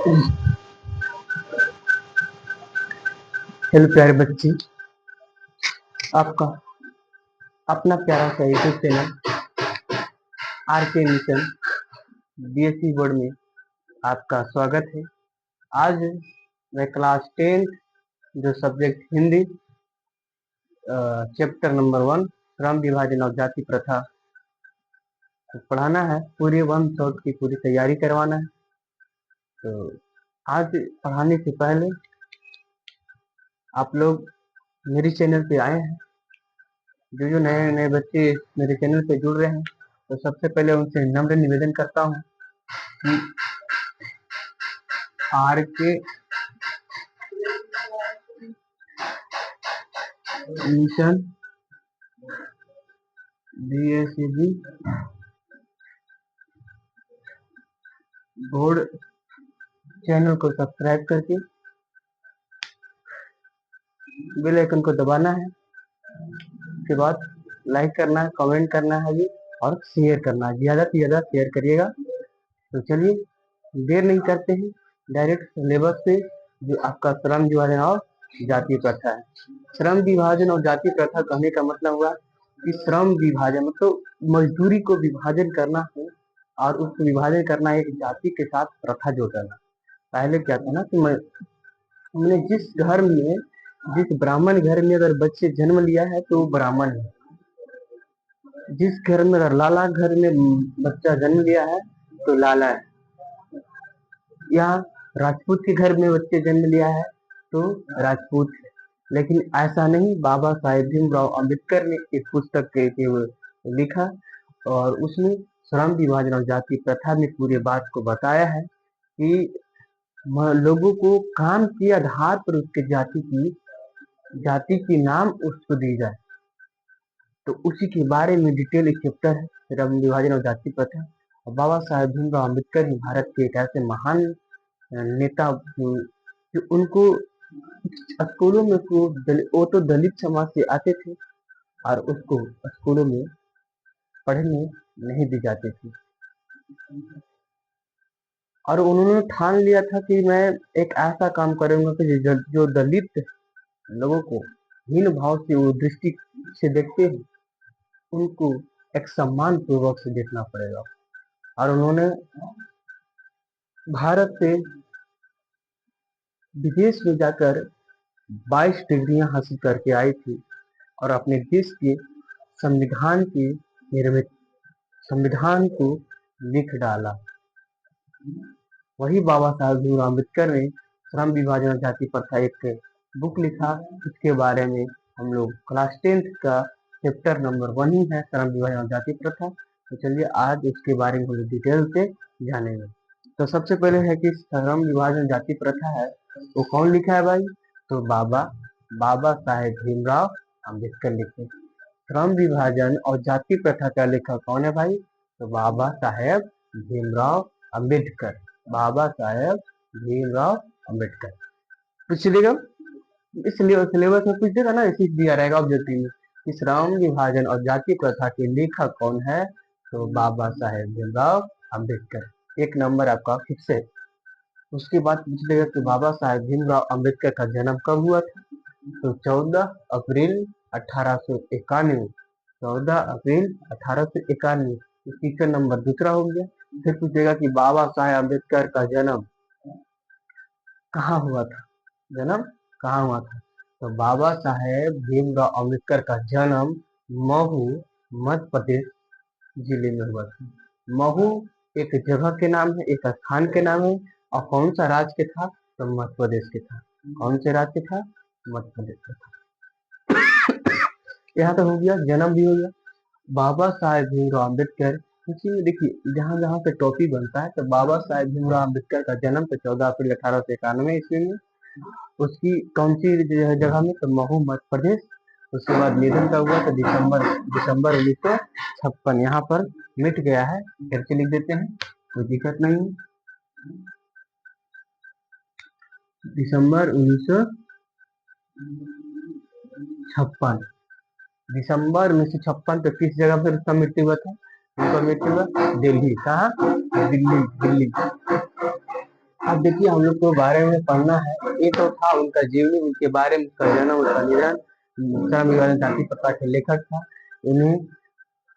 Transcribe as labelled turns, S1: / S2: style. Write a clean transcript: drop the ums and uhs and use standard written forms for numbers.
S1: Hello प्यारे बच्चे, आपका अपना प्यारा सा यूट्यूब चैनल आर के मिशन बीएससी बोर्ड में आपका स्वागत है। आज मैं क्लास 10 जो सब्जेक्ट हिंदी चैप्टर नंबर 1 श्रम विभाजन और जाति प्रथा पढ़ाना है। पूरे 1 शॉट की पूरी तैयारी करवाना है। तो आज पढ़ाने से पहले आप लोग मेरे चैनल पे आए हैं, जो नए नए बच्चे मेरे चैनल पे जुड़ रहे हैं, तो सबसे पहले उनसे नम्र निवेदन करता हूँ कि आर के मिशन बीएससी बोर्ड चैनल को सब्सक्राइब करके बेल आइकन को दबाना है। उसके बाद लाइक करना है, कमेंट करना है भी, और शेयर करना है। ज़्यादा से ज़्यादा शेयर करिएगा। तो चलिए देर नहीं करते हैं, डायरेक्ट सिलेबस पे, जो आपका श्रम विभाजन और जाति प्रथा है। श्रम विभाजन और जाति प्रथा कहने का मतलब हुआ कि श्रम विभाजन मतलब मजदूरी को विभाजन करना है, और उसको विभाजन करना है एक जाति के साथ प्रथा जोड़ना। पहले क्या था ना कि हमने जिस घर में, जिस ब्राह्मण घर में अगर बच्चे जन्म लिया है तो वो ब्राह्मण है। जिस घर में अगर लाला घर में बच्चा जन्म लिया है तो लाला है। या राजपूत के घर में बच्चे जन्म लिया है तो राजपूत है। लेकिन ऐसा नहीं, बाबा साहेब भीमराव अंबेडकर ने एक पुस्तक के लिखा, और उसमें श्रम विभाजन और जाति प्रथा में पूरे बात को बताया है कि लोगों को काम के आधार पर उसके जाति की नाम उसको दी जाए। तो उसी के बारे में डिटेल एक चैप्टर है, श्रम विभाजन और जाति प्रथा। और बाबा साहेब भीमराव अम्बेडकर ही भारत के एक ऐसे महान नेता जो उनको स्कूलों में वो तो दलित समाज से आते थे, और उसको स्कूलों में पढ़ने नहीं दी जाती थी। और उन्होंने ठान लिया था कि मैं एक ऐसा काम करूंगा कि जो दलित लोगों को हीन भाव से वो दृष्टि से देखते हैं, उनको एक सम्मान पूर्वक से देखना पड़ेगा। और उन्होंने भारत से विदेश में जाकर 22 डिग्रियां हासिल करके आई थी, और अपने देश के संविधान को लिख डाला। वही बाबा साहेब भीमराव अम्बेडकर ने श्रम विभाजन और जाति प्रथा एक बुक लिखा। इसके बारे में हम लोग क्लास 10 का चैप्टर नंबर 1 ही है, श्रम विभाजन और जाति प्रथा। तो चलिए आज उसके बारे में हम लोग डिटेल से जानेंगे। तो सबसे पहले है कि श्रम विभाजन जाति प्रथा है, वो कौन लिखा है भाई? तो बाबा साहेब भीमराव अम्बेडकर लिखे। श्रम विभाजन और जाति प्रथा का लेखक कौन है भाई? तो बाबा साहेब भीमराव अम्बेडकर। बाबा साहेब भीमराव अम्बेडकर। पूछिएगा इसलिए सिलेबस में पूछ देगा ना, इसी दिया रहेगा ऑब्जेक्टिव में कि श्रम विभाजन और जाति प्रथा के लेखक कौन है? तो बाबा साहेब भीमराव अम्बेडकर। एक नंबर आपका फिक्स है। उसके बाद पूछ लेगा कि बाबा साहेब भीमराव अम्बेडकर का जन्म कब हुआ था? तो 14 अप्रैल 1891। 14 अप्रैल 1891। क्वेश्चन नंबर दूसरा हो गया। फिर पूछेगा कि बाबा साहेब अम्बेडकर का जन्म कहाँ हुआ था? जन्म कहाँ हुआ था? तो बाबा साहेब भीमराव अम्बेडकर का जन्म महू मध्य प्रदेश जिले में हुआ था। महू एक जगह के नाम है, एक स्थान के नाम है। और कौन सा राज्य के था? तो मध्य प्रदेश के था। कौन से राज्य के था? मध्य प्रदेश के था। यहाँ तो हो गया, जन्म भी हो गया। बाबा साहेब भीमराव अम्बेडकर, इसी में देखिए जहाँ जहाँ पे टॉपिक बनता है, तो बाबा साहेब भीमराव अम्बेडकर का जन्म तो 14 अप्रैल 1891 ईस्वी में। उसकी कौन सी जगह में? तो महू मध्य प्रदेश। उसके बाद निधन का हुआ तो दिसंबर 1956। यहाँ पर मिट गया है, फिर से लिख देते हैं, कोई दिक्कत नहीं है। दिसंबर 1956। दिसंबर 1956 तो किस जगह पर उसका मृत्यु हुआ था? उनका मृत्यु हुआ दिल्ली। कहाँ? दिल्ली। अब देखिए हम लोग को बारे में पढ़ना है, ये तो था उनका जीवनी, उनके बारे में, उनका जन्म, उनका निधन। श्रम विभाजन जाति प्रथा के लेखक था। इन्हें